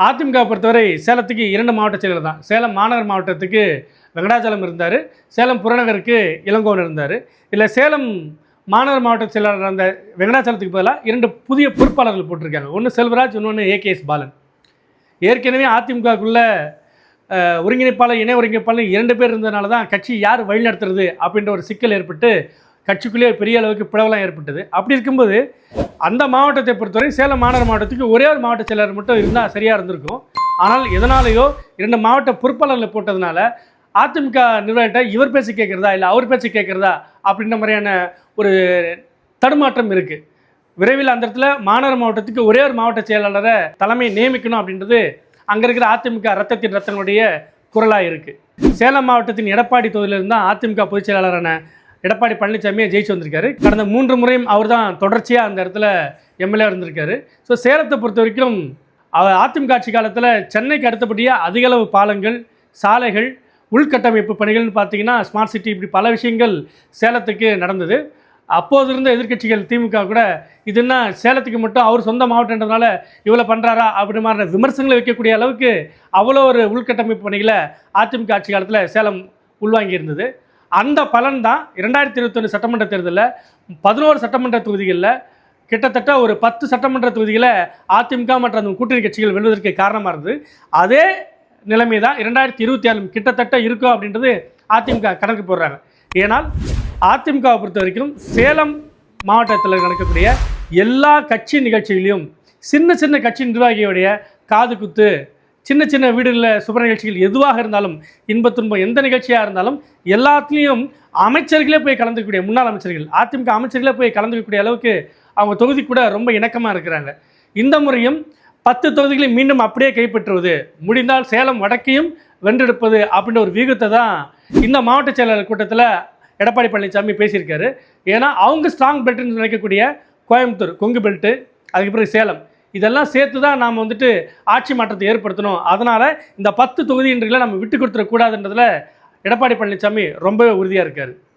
அதிமுக பொறுத்தவரை சேலத்துக்கு 2 மாவட்ட செயலர் தான். சேலம் மாநகர் மாவட்டத்துக்கு வெங்கடாச்சலம் இருந்தார். சேலம் புறநகருக்கு இளங்கோவன் இருந்தார். இல்லை சேலம் மாநகர் மாவட்ட செயலாளர் அந்த வெங்கடாச்சலத்துக்கு பதிலாக 2 புதிய பொறுப்பாளர்கள் போட்டிருக்காங்க. ஒன்று செல்வராஜ், இன்னொன்று ஏகேஎஸ் பாலன். ஏற்கனவே அதிமுகக்குள்ள ஒருங்கிணைப்பாளர், இணை ஒருங்கிணைப்பாளர் 2 பேர் இருந்ததுனால தான் கட்சி யார் வழிநடத்துறது அப்படின்ற ஒரு சிக்கல் ஏற்பட்டு கட்சிக்குள்ளேயே பெரிய அளவுக்கு பிளவெல்லாம் ஏற்பட்டது. அப்படி இருக்கும்போது அந்த மாவட்டத்தை பொறுத்தவரை சேலம் மாநகர் மாவட்டத்துக்கு ஒரே ஒரு மாவட்ட செயலர் மட்டும் இருந்தால் சரியாக இருந்திருக்கும். ஆனால் எதனாலேயோ 2 மாவட்ட பொறுப்பாளர்களை போட்டதுனால அதிமுக நிர்வாகிட்ட இவர் பேச்சு கேட்குறதா இல்லை அவர் பேச்சு கேட்குறதா அப்படின்ற மாதிரியான ஒரு தடுமாற்றம் இருக்குது. விரைவில் அந்த இடத்துல மாநகர் மாவட்டத்துக்கு ஒரே ஒரு மாவட்ட செயலாளரை தலைமை நியமிக்கணும் அப்படின்றது அங்கே இருக்கிற அதிமுக ரத்தத்தின் ரத்தனுடைய குரலாக இருக்குது. சேலம் மாவட்டத்தின் எடப்பாடி தொகுதியிலிருந்து தான் அதிமுக பொதுச் செயலாளரான எடப்பாடி பழனிசாமியை ஜெயிச்சு வந்திருக்காரு. கடந்த 3 முறையும் அவர் தான் தொடர்ச்சியாக அந்த இடத்துல எம்எல்ஏ இருந்திருக்காரு. ஸோ சேலத்தை பொறுத்த வரைக்கும் அதிமுக ஆட்சி காலத்தில் சென்னைக்கு அடுத்தபடியாக அதிகளவு பாலங்கள், சாலைகள், உள்கட்டமைப்பு பணிகள்னு பார்த்தீங்கன்னா ஸ்மார்ட் சிட்டி, இப்படி பல விஷயங்கள் சேலத்துக்கு நடந்தது. அப்போது இருந்த எதிர்க்கட்சிகள் திமுக கூட இதுன்னா சேலத்துக்கு மட்டும் அவர் சொந்த மாவட்டன்றதுனால இவ்வளோ பண்ணுறாரா அப்படி மாதிரி விமர்சனங்களை வைக்கக்கூடிய அளவுக்கு அவ்வளோ ஒரு உள்கட்டமைப்பு பணிகளை அதிமுக ஆட்சி காலத்தில் சேலம் உள்வாங்கி இருந்தது. அந்த பலன் தான் 2021 சட்டமன்ற தேர்தலில் 11 சட்டமன்ற தொகுதிகளில் கிட்டத்தட்ட ஒரு 10 சட்டமன்ற தொகுதிகளை அதிமுக மற்றும் அந்த கூட்டணி கட்சிகள் வெல்வதற்கு காரணமாக இருந்தது. அதே நிலைமை தான் 2024 கிட்டத்தட்ட இருக்கும் அப்படின்றது அதிமுக கணக்கு போடுறாங்க. ஏனால் அதிமுகவை பொறுத்த வரைக்கும் சேலம் மாவட்டத்தில் நடக்கக்கூடிய எல்லா கட்சி நிகழ்ச்சிகளையும் சின்ன சின்ன கட்சி நிர்வாகிகளுடைய காது குத்து, சின்ன சின்ன வீடுகளில் சுப நிகழ்ச்சிகள் எதுவாக இருந்தாலும், இன்ப துன்பம் எந்த நிகழ்ச்சியாக இருந்தாலும் எல்லாத்துலேயும் அமைச்சர்களே போய் கலந்துக்கக்கூடிய, முன்னாள் அமைச்சர்கள், அதிமுக அமைச்சர்களே போய் கலந்துக்கக்கூடிய அளவுக்கு அவங்க தொகுதி கூட ரொம்ப இணக்கமாக இருக்கிறாங்க. இந்த முறையும் 10 தொகுதிகளை மீண்டும் அப்படியே கைப்பற்றுவது, முடிந்தால் சேலம் வடக்கையும் வென்றெடுப்பது அப்படின்ற ஒரு வியூகத்தை தான் இந்த மாவட்ட செயலாளர் கூட்டத்தில் எடப்பாடி பழனிசாமி பேசியிருக்காரு. ஏன்னா அவங்க ஸ்ட்ராங் பெல்ட்னு நினைக்கக்கூடிய கோயம்புத்தூர், கொங்கு பெல்ட்டு, அதுக்கு பிறகு சேலம், இதெல்லாம் சேர்த்து தான் நாம் ஆட்சி மாற்றத்தை ஏற்படுத்தணும். அதனால் இந்த 10 தொகுதிகளை நம்ம விட்டு கொடுத்துடக்கூடாதுன்றதில் எடப்பாடி பழனிசாமி ரொம்பவே உறுதியாக இருக்கார்.